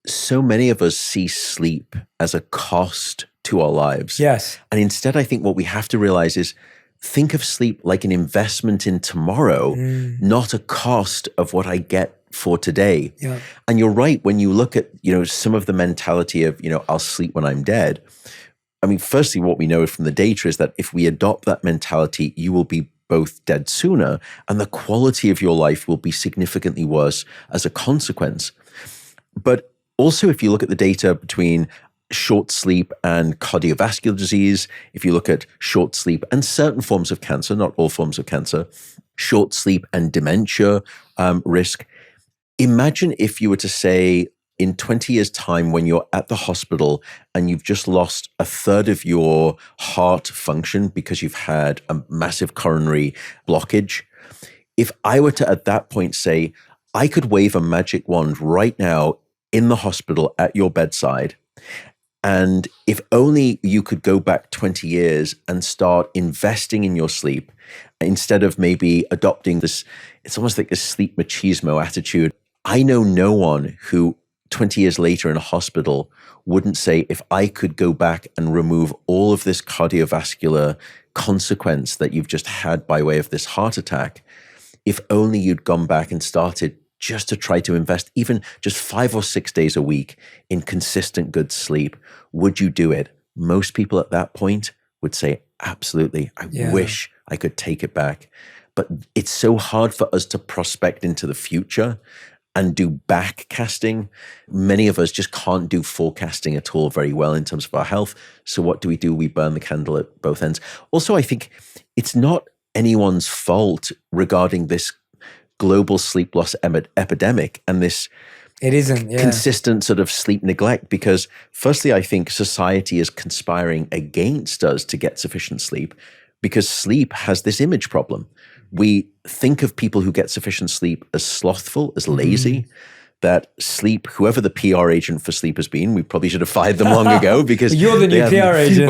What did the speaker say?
so many of us see sleep as a cost to our lives. Yes. And instead, I think what we have to realize is think of sleep like an investment in tomorrow, not a cost of what I get for today. Yeah. And you're right, when you look at, some of the mentality of, I'll sleep when I'm dead. I mean, firstly, what we know from the data is that if we adopt that mentality, you will be both dead sooner and the quality of your life will be significantly worse as a consequence. But also, if you look at the data between short sleep and cardiovascular disease, if you look at short sleep and certain forms of cancer, not all forms of cancer, short sleep and dementia risk, imagine if you were to say in 20 years' time when you're at the hospital and you've just lost a third of your heart function because you've had a massive coronary blockage. If I were to at that point say, I could wave a magic wand right now in the hospital at your bedside, and if only you could go back 20 years and start investing in your sleep instead of maybe adopting this, it's almost like this sleep machismo attitude. I know no one who 20 years later in a hospital wouldn't say, if I could go back and remove all of this cardiovascular consequence that you've just had by way of this heart attack, if only you'd gone back and started just to try to invest even just 5 or 6 days a week in consistent good sleep, would you do it? Most people at that point would say, absolutely. I wish I could take it back. But it's so hard for us to prospect into the future and do back casting. Many of us just can't do forecasting at all very well in terms of our health. So what do? We burn the candle at both ends. Also, I think it's not anyone's fault regarding this global sleep loss epidemic and this consistent sort of sleep neglect, because firstly, I think society is conspiring against us to get sufficient sleep because sleep has this image problem. We think of people who get sufficient sleep as slothful, as lazy, that sleep, whoever the PR agent for sleep has been, we probably should have fired them long ago because you're the new PR agent.